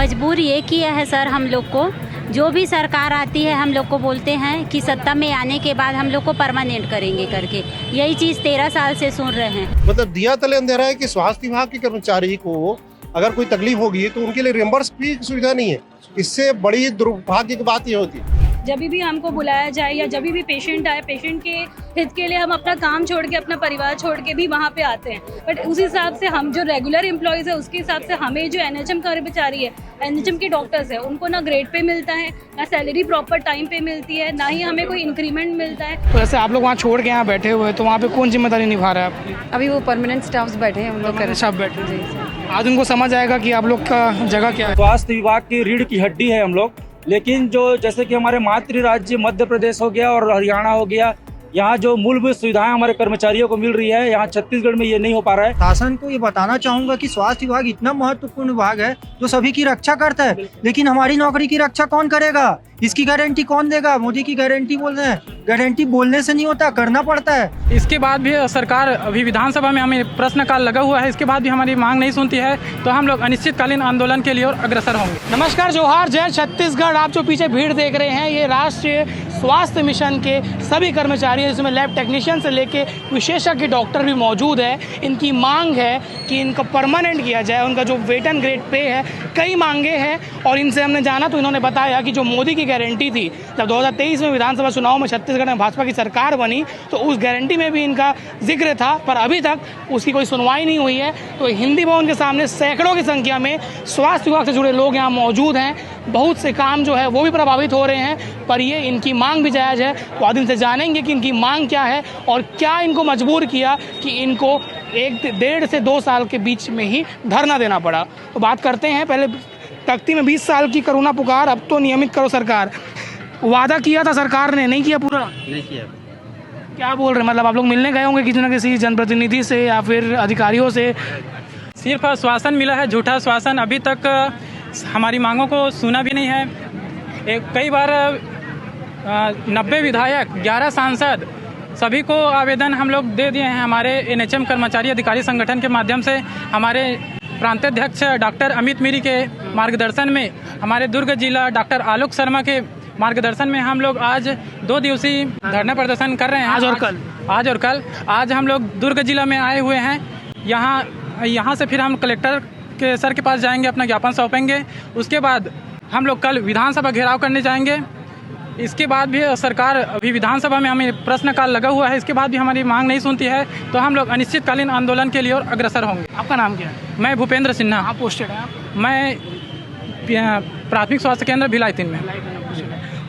मजबूर ये किया है सर हम लोग को, जो भी सरकार आती है हम लोग को बोलते हैं कि सत्ता में आने के बाद हम लोग को परमानेंट करेंगे करके। यही चीज़ 13 साल से सुन रहे हैं। मतलब दिया तले अंधेरा है कि स्वास्थ्य विभाग के कर्मचारी को अगर कोई तकलीफ होगी तो उनके लिए रिम्बर्स की सुविधा नहीं है। इससे बड़ी दुर्भाग्य की बात ये होती है। जब भी हमको बुलाया जाए या जब भी पेशेंट आए, पेशेंट के हित के लिए हम अपना काम छोड़ के, अपना परिवार छोड़ के भी वहाँ पे आते हैं। बट उस हिसाब से हम जो रेगुलर एम्प्लॉयज़ है उसके हिसाब से हमें जो एनएचएम कर्मचारी है, एनएचएम के डॉक्टर्स है, उनको ना ग्रेड पे मिलता है, ना सैलरी प्रॉपर टाइम पे मिलती है, ना ही हमें कोई इंक्रीमेंट मिलता है। तो ऐसे आप लोग वहाँ छोड़ के यहाँ बैठे हुए हैं, तो वहाँ पे कौन जिम्मेदारी निभा रहा है आपकी? अभी वो परमानेंट स्टाफ्स बैठे हैं, उन लोग कर सब बैठे हैं। आज उनको समझ आएगा कि आप लोग का जगह क्या है। स्वास्थ्य विभाग की रीढ़ की हड्डी है हम लोग, लेकिन जो जैसे कि हमारे मातृ राज्य मध्य प्रदेश हो गया और हरियाणा हो गया, यहाँ जो मूलभूत सुविधाएं हमारे कर्मचारियों को मिल रही है, यहाँ छत्तीसगढ़ में ये नहीं हो पा रहा है। शासन को ये बताना चाहूंगा कि स्वास्थ्य विभाग इतना महत्वपूर्ण विभाग है जो सभी की रक्षा करता है, लेकिन हमारी नौकरी की रक्षा कौन करेगा? इसकी गारंटी कौन देगा? मोदी की गारंटी बोल रहे हैं, गारंटी बोलने से नहीं होता, करना पड़ता है। इसके बाद भी सरकार अभी विधानसभा में हमें प्रश्नकाल लगा हुआ है, इसके बाद भी हमारी मांग नहीं सुनती है, तो हम लोग अनिश्चितकालीन आंदोलन के लिए और अग्रसर होंगे। नमस्कार, जोहार, जय छत्तीसगढ़। आप जो पीछे भीड़ देख रहे हैं, ये राष्ट्रीय स्वास्थ्य मिशन के सभी कर्मचारी, जिसमें लैब टेक्नीशियन से लेके विशेषज्ञ डॉक्टर भी मौजूद है। इनकी मांग है कि इनका परमानेंट किया जाए, उनका जो वेतन ग्रेड पे है, कई मांगे हैं। और इनसे हमने जाना तो इन्होंने बताया कि जो मोदी की गारंटी थी, जब 2023 में विधानसभा चुनाव में छत्तीसगढ़ में भाजपा की सरकार बनी, तो उस गारंटी में भी इनका जिक्र था, पर अभी तक उसकी कोई सुनवाई नहीं हुई है। तो हिंदी भवन के सामने सैकड़ों की संख्या में स्वास्थ्य विभाग से जुड़े लोग यहाँ मौजूद हैं। बहुत से काम जो है वो भी प्रभावित हो रहे हैं, पर ये इनकी मांग भी जायज़ है। तो आज इनसे जानेंगे कि इनकी मांग क्या है और क्या इनको मजबूर किया कि इनको 1 से 2 साल के बीच में ही धरना देना पड़ा। तो बात करते हैं। पहले तख्ती में 20 साल की कोरोना पुकार, अब तो नियमित करो सरकार। वादा किया था सरकार ने, नहीं किया पूरा? नहीं किया। क्या बोल रहे हैं? मतलब आप लोग मिलने गए होंगे किसी न किसी जनप्रतिनिधि से या फिर अधिकारियों से? सिर्फ आश्वासन मिला है, झूठा आश्वासन। अभी तक हमारी मांगों को सुना भी नहीं है। कई बार 90 विधायक, 11 सांसद, सभी को आवेदन हम लोग दे दिए हैं। हमारे एनएचएम कर्मचारी अधिकारी संगठन के माध्यम से हमारे प्रांताध्यक्ष डॉक्टर अमित मीरी के मार्गदर्शन में, हमारे दुर्ग जिला डॉक्टर आलोक शर्मा के मार्गदर्शन में हम लोग आज 2 दिवसीय धरना प्रदर्शन कर रहे हैं। आज और कल आज हम लोग दुर्ग जिला में आए हुए हैं। यहाँ से फिर हम कलेक्टर के सर के पास जाएंगे, अपना ज्ञापन सौंपेंगे। उसके बाद हम लोग कल विधानसभा घेराव करने जाएंगे। इसके बाद भी सरकार अभी विधानसभा में हमें प्रश्नकाल लगा हुआ है, इसके बाद भी हमारी मांग नहीं सुनती है, तो हम लोग अनिश्चितकालीन आंदोलन के लिए और अग्रसर होंगे। आपका नाम क्या है? मैं भूपेंद्र सिन्हा। आप पोस्टेड हैं? मैं प्राथमिक स्वास्थ्य केंद्र भिलाई 3 में।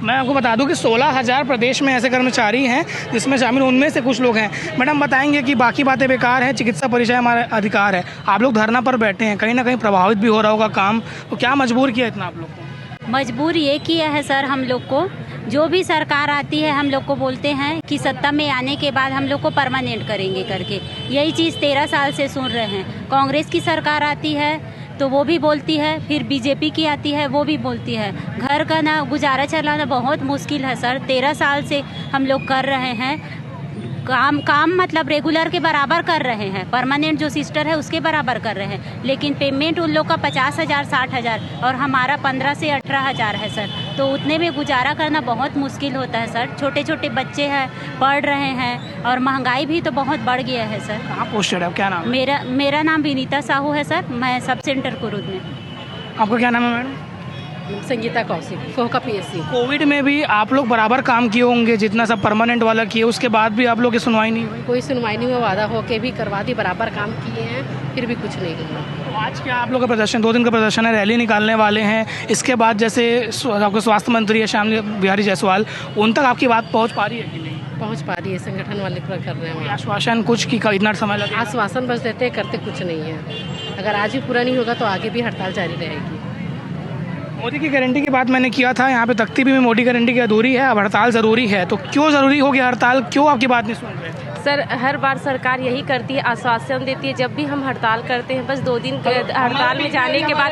मैं आपको बता दूं कि 16,000 प्रदेश में ऐसे कर्मचारी हैं, जिसमें शामिल उनमें से कुछ लोग हैं। मैडम बताएंगे कि बाकी बातें बेकार हैं, चिकित्सा परिचय हमारा अधिकार है। आप लोग धरना पर बैठे हैं, कहीं ना कहीं प्रभावित भी हो रहा होगा काम, तो क्या मजबूर किया इतना आप लोग को? मजबूर ये किया है सर हम लोग को, जो भी सरकार आती है हम लोग को बोलते हैं कि सत्ता में आने के बाद हम लोग को परमानेंट करेंगे करके। यही चीज़ 13 साल से सुन रहे हैं। कांग्रेस की सरकार आती है तो वो भी बोलती है, फिर बीजेपी की आती है वो भी बोलती है। घर का ना गुजारा चलाना बहुत मुश्किल है सर। 13 साल से हम लोग कर रहे हैं काम मतलब रेगुलर के बराबर कर रहे हैं, परमानेंट जो सिस्टर है उसके बराबर कर रहे हैं, लेकिन पेमेंट उन लोग का 50,000 60,000 और हमारा 15 से 18,000 है सर। तो उतने में गुजारा करना बहुत मुश्किल होता है सर। छोटे छोटे बच्चे हैं, पढ़ रहे हैं, और महंगाई भी तो बहुत बढ़ गया है सर। कहाँ पोस्टेड है? क्या नाम? मेरा नाम विनीता साहू है सर। मैं सब सेंटर कुरुद में। आपका क्या नाम है मैडम? संगीता कौशिक, फोका पीएससी। कोविड में भी आप लोग बराबर काम किए होंगे, जितना सब परमानेंट वाला किए, उसके बाद भी आप लोग की सुनवाई नहीं हुई? कोई सुनवाई नहीं हुआ, वादा होके भी करवा दी, बराबर काम किए हैं, फिर भी कुछ नहीं हुआ। तो आज क्या आप लोग का प्रदर्शन, 2 दिन का प्रदर्शन है, रैली निकालने वाले हैं, इसके बाद जैसे आपके स्वास्थ्य मंत्री है श्याम बिहारी जायसवाल, उन तक आपकी बात पहुँच पा रही है कि नहीं? पहुँच पा रही है, संगठन वाले पूरा कर रहे हैं। आश्वासन कुछ की इतना समय लगे? आश्वासन बस देते, करते कुछ नहीं है। अगर आज भी पूरा नहीं होगा तो आगे भी हड़ताल जारी रहेगी। मोदी की गारंटी की बात मैंने किया था, यहाँ पे तख्ती भी मोदी गारंटी की अधूरी है, अब हड़ताल ज़रूरी है। तो क्यों ज़रूरी होगी हड़ताल? क्यों आपकी बात नहीं सुन रहे? सर, हर बार सरकार यही करती है, आश्वासन देती है। जब भी हम हड़ताल करते हैं, बस 2 दिन हड़ताल में जाने के बाद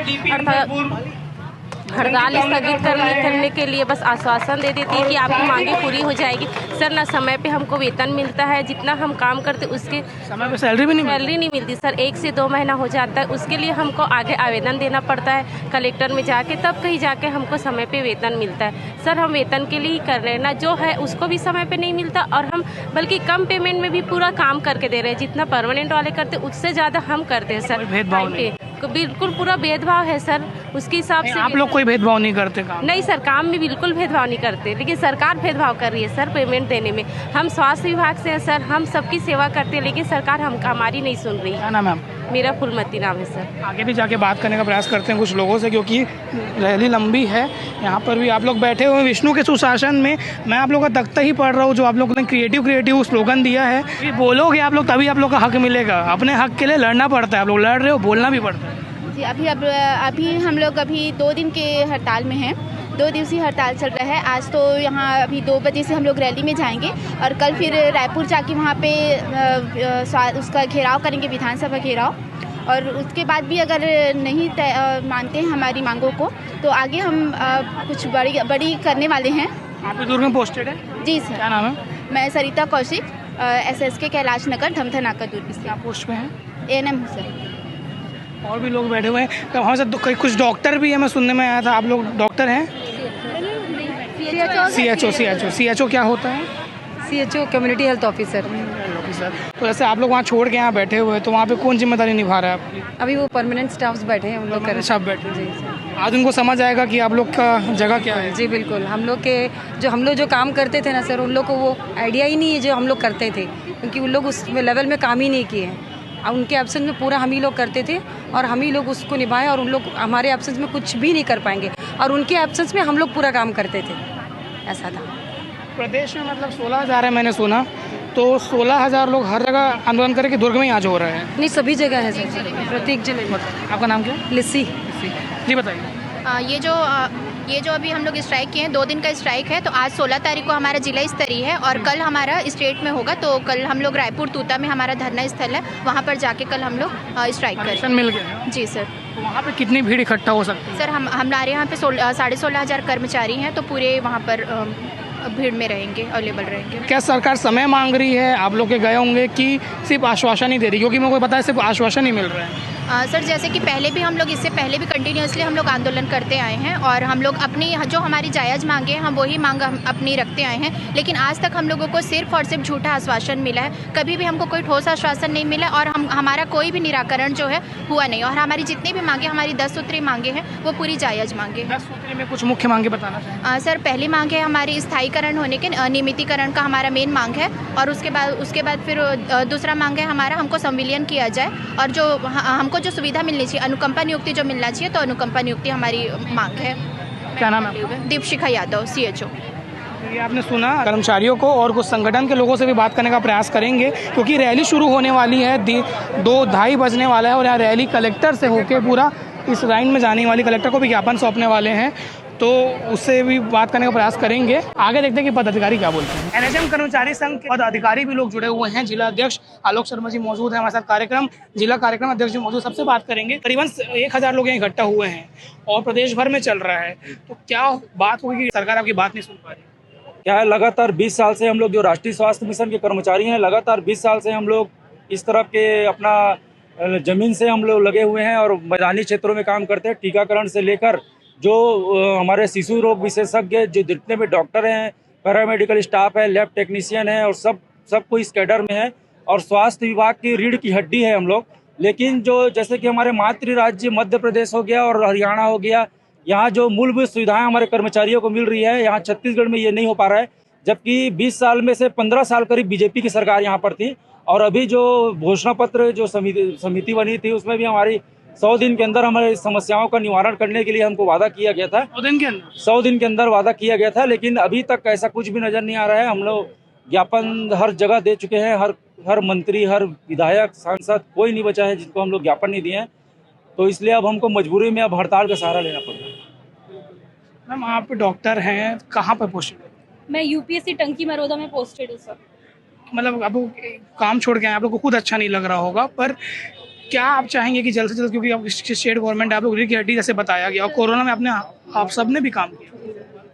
हड़ताल स्थगित करने के लिए बस आश्वासन दे देती है कि आपकी मांगे पूरी हो जाएगी। सर ना समय पे हमको वेतन मिलता है, जितना हम काम करते उसके समय पे सैलरी भी सैलरी नहीं मिलती सर। 1 से 2 महीना हो जाता है, उसके लिए हमको आगे आवेदन देना पड़ता है कलेक्टर में जाके, तब कहीं जाके हमको समय पे वेतन मिलता है। सर हम वेतन के लिए ही कर रहे हैं ना, जो है उसको भी समय पे नहीं मिलता और हम बल्कि कम पेमेंट में भी पूरा काम करके दे रहे हैं। जितना परमानेंट वाले करते उससे ज़्यादा हम करते हैं सर। भेदभाव टाइम पे बिल्कुल पूरा भेदभाव है सर, उसके हिसाब से आप लोग कोई भेदभाव नहीं करते काम? नहीं सर, काम में बिल्कुल भेदभाव नहीं करते, लेकिन सरकार भेदभाव कर रही है सर पेमेंट देने में। हम स्वास्थ्य विभाग से हैं सर, हम सबकी सेवा करते हैं, लेकिन सरकार हमारी नहीं सुन रही है। क्या नाम है आपका? मेरा फूलमती नाम है सर। आगे भी जाके बात करने का प्रयास करते हैं कुछ लोगों से, क्योंकि रैली लंबी है। यहाँ पर भी आप लोग बैठे हुए हैं विष्णु के सुशासन में। मैं आप लोग का तख्ता ही पढ़ रहा हूँ जो आप लोगों ने क्रिएटिव स्लोगन दिया है। ये बोलोगे आप लोग तभी आप लोग का हक मिलेगा। अपने हक के लिए लड़ना पड़ता है, आप लोग लड़ रहे हो, बोलना भी पड़ता है। जी अभी हम लोग 2 दिन के हड़ताल में हैं। 2 दिवसीय हड़ताल चल रहा है। आज तो यहाँ अभी 2 बजे से हम लोग रैली में जाएंगे और कल फिर रायपुर जाके वहाँ पे उसका घेराव करेंगे, विधानसभा घेराव। और उसके बाद भी अगर नहीं मानते हैं हमारी मांगों को तो आगे हम कुछ बड़ी करने वाले हैं। आप भी दुर्ग में पोस्टेड है? जी सर। क्या नाम है? मैं सरिता कौशिक, SSK कैलाश नगर धमधनाका दुर्ग से। आप पोस्ट पे हैं? ANM हूँ सर। और भी लोग बैठे हुए हैं। तो वहाँ से कुछ डॉक्टर भी है, मैं सुनने में आया था। आप लोग डॉक्टर हैं? CHO क्या होता है? CHO community health officer. तो जैसे आप लोग वहाँ छोड़ के यहाँ बैठे हुए हैं तो वहाँ पे कौन जिम्मेदारी निभा रहा है आपकी? अभी वो परमानेंट स्टाफ्स बैठे हैं, उन लोग कर सब बैठे। जी आज उनको समझ आएगा कि आप लोग का जगह क्या है। जी बिल्कुल। हम लोग जो काम करते थे ना सर, उन लोग को वो आइडिया ही नहीं है जो हम लोग करते थे, क्योंकि उन लोग उस लेवल में काम ही नहीं किए हैं। उनके एब्सेंस में पूरा हम ही लोग करते थे और हम ही लोग उसको निभाए, और उन लोग हमारे एब्सेंस में कुछ भी नहीं कर पाएंगे और उनके एब्सेंस में हम लोग पूरा काम करते थे, ऐसा था। प्रदेश में मतलब 16,000 है मैंने सुना, तो 16,000 लोग हर जगह आंदोलन करके दुर्ग में आज हो रहा है? नहीं, सभी जगह है सर, प्रत्येक जिले। आपका नाम क्या? लिस्सी। जी बताइए। ये जो अभी हम लोग स्ट्राइक किए हैं, 2 दिन का स्ट्राइक है। तो आज 16 तारीख को हमारा जिला स्तरीय है और कल हमारा स्टेट में होगा। तो कल हम लोग रायपुर तूता में हमारा धरना स्थल है, वहाँ पर जाके कल हम लोग स्ट्राइक करेंगे। मिल गया? जी सर। तो वहाँ पे कितनी भीड़ इकट्ठा हो सकती है? सर हमारे यहाँ पे 16,500 कर्मचारी हैं, तो पूरे वहाँ पर भीड़ में रहेंगे, अवेलेबल रहेंगे। क्या सरकार समय मांग रही है? आप लोग के गए होंगे कि सिर्फ आश्वासन ही दे रही? क्योंकि मेरे को पता है सिर्फ आश्वासन ही मिल रहा है। सर जैसे कि पहले भी हम लोग इससे पहले भी कंटिन्यूसली हम लोग आंदोलन करते आए हैं और हम लोग अपनी जो हमारी जायज़ मांगे हैं हम वही मांग अपनी रखते आए हैं, लेकिन आज तक हम लोगों को सिर्फ और सिर्फ झूठा आश्वासन मिला है। कभी भी हमको कोई ठोस आश्वासन नहीं मिला और हमारा कोई भी निराकरण जो है हुआ नहीं। और हमारी जितनी भी मांगे, हमारी 10 सूत्री मांगे हैं, वो पूरी जायज़ मांगे। 10 सूत्री में कुछ मुख्य मांगे बताना चाहिए? सर पहली मांग है हमारी स्थायीकरण होने के, नियमितीकरण का हमारा मेन मांग है। और उसके बाद फिर दूसरा मांग है हमारा, हमको संविलियन किया जाए और जो हमको जो सुविधा मिलनी चाहिए, अनुकंपा नियुक्ति जो मिलना चाहिए, तो अनुकंपा नियुक्ति हमारी मांग है। क्या नाम है? दीपशिखा यादव, CHO। ये आपने सुना कर्मचारियों को, और कुछ संगठन के लोगों से भी बात करने का प्रयास करेंगे, क्योंकि रैली शुरू होने वाली है, 2-2:30 बजने वाला है और यहाँ रैली कलेक्टर से होके पूरा इस लाइन में जाने वाली, कलेक्टर को भी ज्ञापन सौंपने वाले हैं, तो उससे भी बात करने का प्रयास करेंगे। आगे देखते हैं कि पदाधिकारी क्या बोलते हैं। NHM कर्मचारी संघ के पदाधिकारी भी लोग जुड़े हुए हैं। जिला अध्यक्ष आलोक शर्मा जी मौजूद हैं हमारे साथ, जिला कार्यक्रम अध्यक्ष जी मौजूद, सबसे बात करेंगे। करीबन 1,000 लोग यहाँ इकट्ठा हुए हैं और प्रदेश भर में चल रहा है, तो क्या बात होगी कि सरकार आपकी बात नहीं सुन पा रही? क्या है, लगातार 20 साल से हम लोग जो राष्ट्रीय स्वास्थ्य मिशन के कर्मचारी हैं, लगातार 20 साल से हम लोग इस तरफ के अपना ज़मीन से हम लोग लगे हुए हैं और मैदानी क्षेत्रों में काम करते हैं। टीकाकरण से लेकर जो हमारे शिशु रोग विशेषज्ञ, जो जितने भी डॉक्टर हैं, पैरामेडिकल स्टाफ है, लैब टेक्नीशियन है, और सब कोई इस कैडर में है और स्वास्थ्य विभाग की रीढ़ की हड्डी है हम लोग। लेकिन जो जैसे कि हमारे मातृ राज्य मध्य प्रदेश हो गया और हरियाणा हो गया, यहाँ जो मूलभूत सुविधाएं हमारे कर्मचारियों को मिल रही है, यहाँ छत्तीसगढ़ में ये नहीं हो पा रहा है। जबकि 20 साल में से 15 साल करीब बीजेपी की सरकार यहाँ पर थी और अभी जो घोषणा पत्र जो समिति बनी थी उसमें भी हमारी 100 दिन के अंदर हमारी समस्याओं का निवारण करने के लिए हमको वादा किया गया था। 100 दिन के अंदर वादा किया गया था, लेकिन अभी तक ऐसा कुछ भी नज़र नहीं आ रहा है। हम लोग ज्ञापन हर जगह दे चुके हैं, हर मंत्री, हर विधायक, सांसद, कोई नहीं बचा है जिनको हम लोग ज्ञापन नहीं दिए हैं। तो इसलिए अब हमको मजबूरी में अब हड़ताल का सहारा लेना पड़ रहा है। मैम आप डॉक्टर हैं, कहाँ पर पोस्टेड? मैं UPSC टंकी मरोदा में पोस्टेड हूँ सर। मतलब आप काम छोड़ के आए, आप लोग को खुद अच्छा नहीं लग रहा होगा, पर क्या आप चाहेंगे कि जल्द से जल्द, क्योंकि आप स्टेट गवर्नमेंट आप लोग रीढ़ की हड्डी जैसे बताया गया और कोरोना में आप सब ने भी काम किया।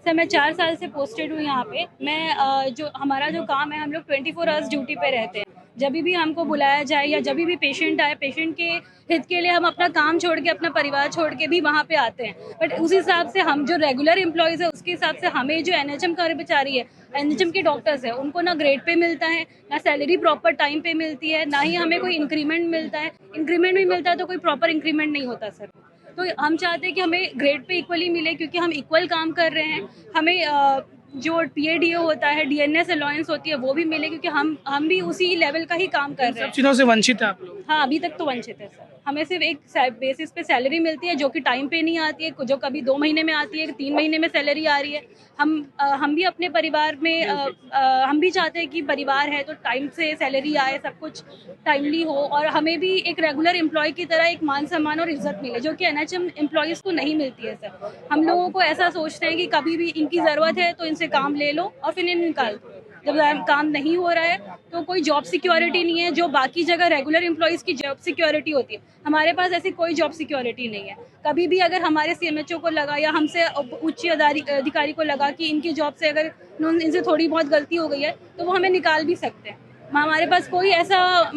सर मैं 4 साल से पोस्टेड हूँ यहाँ पे। मैं जो हमारा जो काम है, हम लोग 24 आवर्स ड्यूटी पे रहते हैं। जब भी हमको बुलाया जाए या जब भी पेशेंट आए, पेशेंट के हित के लिए हम अपना काम छोड़ के, अपना परिवार छोड़ के भी वहाँ पे आते हैं। बट उस हिसाब से हम जो रेगुलर एम्प्लॉयज़ है, उसके हिसाब से हमें जो एनएचएम कर्मचारी है, एनएचएम के डॉक्टर्स है, उनको ना ग्रेड पे मिलता है, ना सैलरी प्रॉपर टाइम पे मिलती है, ना ही हमें कोई इंक्रीमेंट मिलता है। इंक्रीमेंट भी मिलता है तो कोई प्रॉपर इंक्रीमेंट नहीं होता सर। तो हम चाहते हैं कि हमें ग्रेड पे इक्वली मिले, क्योंकि हम इक्वल काम कर रहे हैं। हमें जो PADO होता है, DNS अलाउंस होती है, वो भी मिले, क्योंकि हम भी उसी लेवल का ही काम कर रहे हैं। सब चीज़ों से वंचित है आप लोग? हाँ, अभी तक तो वंचित है सर। हमें सिर्फ एक बेसिस पे सैलरी मिलती है, जो कि टाइम पे नहीं आती है, जो कभी 2 महीने में आती है, 3 महीने में सैलरी आ रही है। हम भी अपने परिवार में हम भी चाहते हैं कि परिवार है तो टाइम से सैलरी आए, सब कुछ टाइमली हो, और हमें भी एक रेगुलर एम्प्लॉय की तरह एक मान सम्मान और इज्जत मिले, जो कि NHM एम्प्लॉयज़ को नहीं मिलती है सर। हम लोगों को ऐसा सोचते हैं कि कभी भी इनकी ज़रूरत है तो इनसे काम ले लो और फिर इन्हें निकाल दो। जब काम नहीं हो रहा है तो कोई जॉब सिक्योरिटी नहीं है, जो बाकी जगह रेगुलर एम्प्लॉयज़ की जॉब सिक्योरिटी होती है, हमारे पास ऐसी कोई जॉब सिक्योरिटी नहीं है। कभी भी अगर हमारे CMHO को लगा या हमसे उच्च अधिकारी को लगा कि इनकी जॉब से अगर इनसे थोड़ी बहुत गलती हो गई है तो वो हमें निकाल भी सकते हैं। हमारे पास कोई ऐसा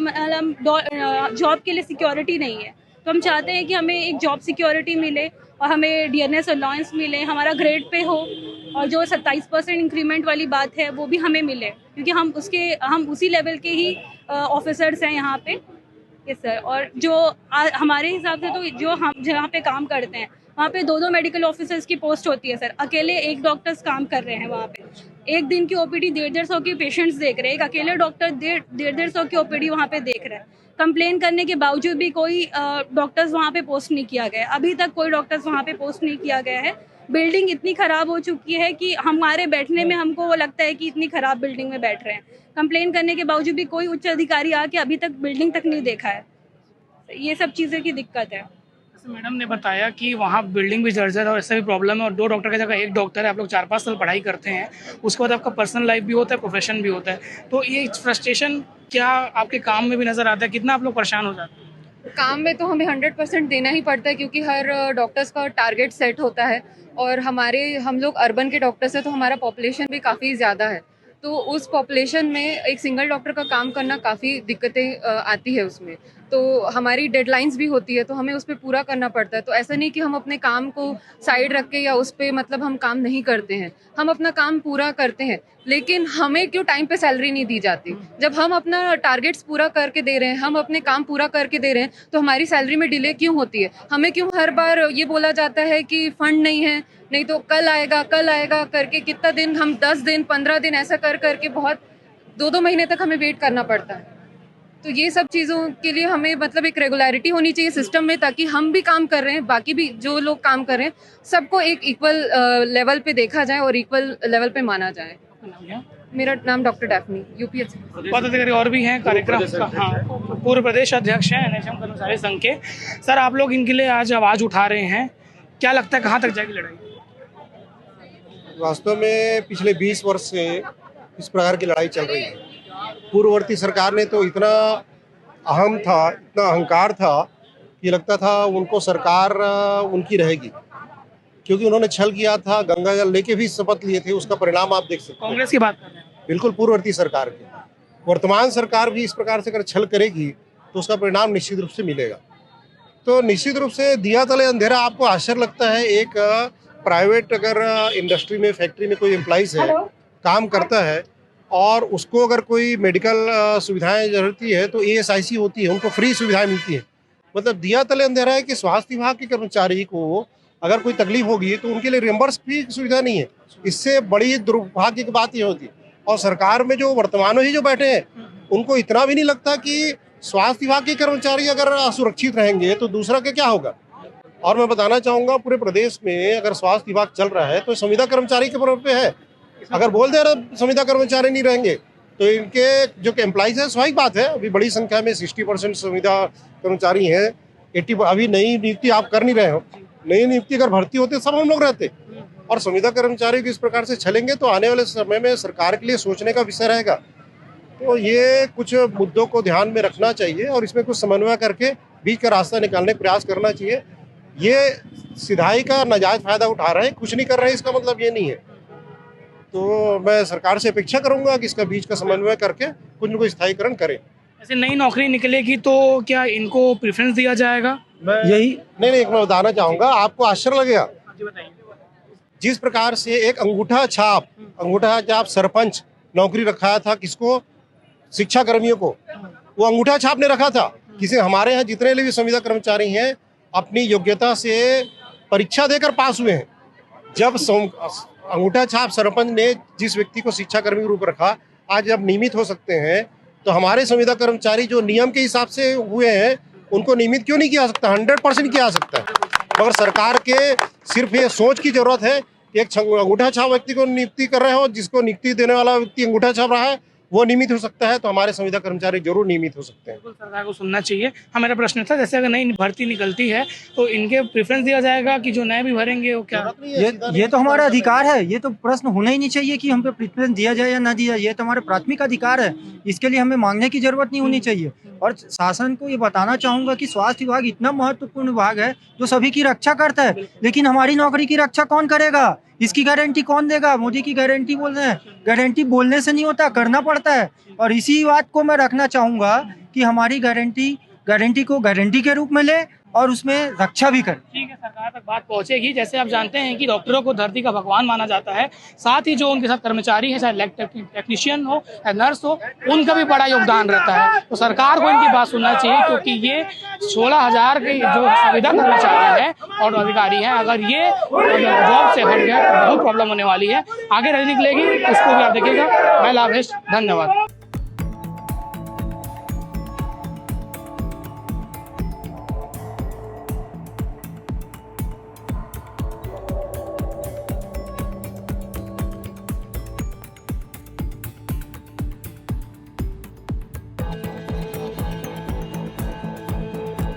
जॉब के लिए सिक्योरिटी नहीं है। तो हम चाहते हैं कि हमें एक जॉब सिक्योरिटी मिले और हमें DNS अलाउंस मिले, हमारा ग्रेड पे हो, और जो 27% इंक्रीमेंट वाली बात है वो भी हमें मिले, क्योंकि हम उसी लेवल के ही ऑफिसर्स हैं यहाँ पे। Yes sir. और जो हमारे हिसाब से तो जो हम जहाँ पे काम करते हैं वहाँ पे 2-2 मेडिकल ऑफिसर्स की पोस्ट होती है सर। अकेले एक डॉक्टर्स काम कर रहे हैं वहाँ पे। एक दिन की OPD 150-150 के पेशेंट्स देख रहे हैं। एक अकेले डॉक्टर 150-150 की OPD वहाँ पे देख रहा है। कंप्लेन करने के बावजूद भी कोई डॉक्टर्स वहाँ पे पोस्ट नहीं किया गया। अभी तक कोई डॉक्टर्स वहाँ पे पोस्ट नहीं किया गया है। बिल्डिंग इतनी ख़राब हो चुकी है कि हमारे बैठने में हमको वो लगता है कि इतनी ख़राब बिल्डिंग में बैठ रहे हैं। कंप्लेन करने के बावजूद भी कोई उच्च अधिकारी आके अभी तक बिल्डिंग तक नहीं देखा है। ये सब चीज़ें की दिक्कत है। मैडम ने बताया कि वहाँ बिल्डिंग भी जर्जर है और ऐसा भी प्रॉब्लम है, और 2 डॉक्टर की जगह 1 डॉक्टर है। आप लोग 4-5 साल पढ़ाई करते हैं, उसके बाद आपका पर्सनल लाइफ भी होता है, प्रोफेशन भी होता है, तो ये फ्रस्ट्रेशन क्या आपके काम में भी नज़र आता है? कितना आप लोग परेशान हो जाते हैं? काम में तो हमें 100% देना ही पड़ता है, क्योंकि हर डॉक्टर्स का टारगेट सेट होता है, और हम लोग अर्बन के डॉक्टर्स हैं तो हमारा पॉपुलेशन भी काफ़ी ज़्यादा है। तो उस पॉपुलेशन में एक सिंगल डॉक्टर का काम करना काफ़ी दिक्कतें आती है उसमें। तो हमारी डेडलाइंस भी होती है, तो हमें उस पर पूरा करना पड़ता है। तो ऐसा नहीं कि हम अपने काम को साइड रख के या उस पर मतलब हम काम नहीं करते हैं, हम अपना काम पूरा करते हैं, लेकिन हमें क्यों टाइम पे सैलरी नहीं दी जाती? जब हम अपना टारगेट्स पूरा करके दे रहे हैं, हम अपने काम पूरा करके दे रहे हैं, तो हमारी सैलरी में डिले क्यों होती है? हमें क्यों हर बार ये बोला जाता है कि फंड नहीं है, नहीं तो कल आएगा करके कितना दिन, हम 10 दिन 15 दिन ऐसा करके बहुत 2-2 महीने तक हमें वेट करना पड़ता है। तो ये सब चीज़ों के लिए हमें मतलब एक रेगुलरिटी होनी चाहिए सिस्टम में, ताकि हम भी काम कर रहे हैं, बाकी भी जो लोग काम कर रहे हैं, सबको एक इक्वल लेवल पे देखा जाए और इक्वल लेवल पे माना जाए। मेरा नाम डॉक्टर डैफनी, UPSC पदाधिकारी और भी हैं कार्यक्रम का। हाँ, पूर्व प्रदेश अध्यक्ष हैं NHM कर्मचारी संघ के। सर, आप लोग इनके लिए आज आवाज़ उठा रहे हैं, क्या लगता है कहाँ तक जाएगी लड़ाई? वास्तव में पिछले 20 वर्ष से इस प्रकार की लड़ाई चल रही है। पूर्ववर्ती सरकार ने तो इतना अहम था, इतना अहंकार था कि लगता था उनको सरकार उनकी रहेगी, क्योंकि उन्होंने छल किया था, गंगा जल लेके भी शपथ लिए थे। उसका परिणाम आप देख सकते हैं। कांग्रेस की बात कर रहे हैं? बिल्कुल, पूर्ववर्ती सरकार की। वर्तमान सरकार भी इस प्रकार से अगर छल करेगी तो उसका परिणाम निश्चित रूप से मिलेगा। तो निश्चित रूप से दिया तले अंधेरा। आपको आश्चर्य लगता है, एक प्राइवेट अगर इंडस्ट्री में, फैक्ट्री में कोई एम्प्लॉइज है, काम करता है, और उसको अगर कोई मेडिकल सुविधाएं जरूरती है तो ASIC होती है, उनको फ्री सुविधाएं मिलती हैं। मतलब दिया तले अंधेरा है कि स्वास्थ्य विभाग के कर्मचारी को अगर कोई तकलीफ होगी तो उनके लिए रियम्बर्स की सुविधा नहीं है। इससे बड़ी दुर्भाग्य की बात ये होती है। और सरकार में जो वर्तमान में ही जो बैठे हैं, उनको इतना भी नहीं लगता कि स्वास्थ्य विभाग के कर्मचारी अगर असुरक्षित रहेंगे तो दूसरा का क्या होगा। और मैं बताना चाहूँगा, पूरे प्रदेश में अगर स्वास्थ्य विभाग चल रहा है तो संविदा कर्मचारी के बराबर पे है। अगर बोल दे रहे संविदा कर्मचारी नहीं रहेंगे तो इनके जो एम्प्लॉइज है, स्वाभाविक बात है, अभी बड़ी संख्या में 60% संविदा कर्मचारी हैं। 80 अभी नई नियुक्ति आप कर नहीं रहे हो, नई नियुक्ति अगर भर्ती होते सब हम लोग रहते, और संविदा कर्मचारी को इस प्रकार से छलेंगे तो आने वाले समय में सरकार के लिए सोचने का विषय रहेगा। तो ये कुछ मुद्दों को ध्यान में रखना चाहिए और इसमें कुछ समन्वय करके बीच का रास्ता निकालने का प्रयास करना चाहिए। ये सिधाई का नाजायज फायदा उठा रहे हैं, कुछ नहीं कर रहे हैं, इसका मतलब ये नहीं है। तो मैं सरकार से अपेक्षा करूंगा कि इसका बीच का समन्वय करके कुछ न कुछ स्थायीकरण करें। ऐसे नई नौकरी निकलेगी तो क्या इनको प्रेफरेंस दिया जाएगा? यही नहीं, एक मैं बताना चाहूंगा, आपको आश्चर्य लगेगा जिस प्रकार से एक अंगूठा छाप सरपंच नौकरी रखा था किसको, शिक्षा कर्मियों को, वो अंगूठा छाप ने रखा था। किसी हमारे यहाँ जितने भी संविदा कर्मचारी हैं अपनी योग्यता से परीक्षा देकर पास हुए हैं। जब अंगूठा छाप सरपंच ने जिस व्यक्ति को शिक्षा कर्मी के रूप रखा, आज जब नियमित हो सकते हैं तो हमारे संविदा कर्मचारी जो नियम के हिसाब से हुए हैं उनको नियमित क्यों नहीं किया सकता? 100% किया सकता है। मगर सरकार के सिर्फ ये सोच की जरूरत है। एक अंगूठा छाप व्यक्ति को नियुक्ति कर रहे हो, जिसको नियुक्ति देने वाला व्यक्ति अंगूठा छाप रहा है, वो नियमित हो सकता है, तो हमारे संविदा कर्मचारी जरूर नियमित हो सकते हैं। सरकार को सुनना चाहिए। हाँ, मेरा प्रश्न था जैसे अगर नई भर्ती निकलती है तो इनके प्रेफरेंस दिया जाएगा कि जो नए भी भरेंगे वो क्या? ये तो हमारा अधिकार है, ये तो प्रश्न होना ही नहीं चाहिए कि हम पे प्रेफरेंस दिया जाए या ना दिया जाए। ये तो हमारा प्राथमिक अधिकार है, इसके लिए हमें मांगने की जरूरत नहीं होनी चाहिए। और शासन को ये बताना चाहूंगा कि स्वास्थ्य विभाग इतना महत्वपूर्ण विभाग है जो सभी की रक्षा करता है, लेकिन हमारी नौकरी की रक्षा कौन करेगा? इसकी गारंटी कौन देगा? मोदी की गारंटी बोल रहे हैं, गारंटी बोलने से नहीं होता, करना पड़ता है। और इसी बात को मैं रखना चाहूंगा कि हमारी गारंटी को गारंटी के रूप में ले और उसमें रक्षा भी करें। ठीक है, सरकार तक बात पहुंचेगी। जैसे आप जानते हैं कि डॉक्टरों को धरती का भगवान माना जाता है, साथ ही जो उनके साथ कर्मचारी हैं, चाहे लैब टेक्नीशियन हो या नर्स हो, उनका भी बड़ा योगदान रहता है। तो सरकार को इनकी बात सुनना चाहिए, क्योंकि ये 16,000 के जो संविदा कर्मचारी हैं और अधिकारी हैं, अगर ये जॉब से हट गए तो बहुत प्रॉब्लम होने वाली है। आगे रह निकलेगी, उसको भी आप देखिएगा। मैं लाभेश, धन्यवाद।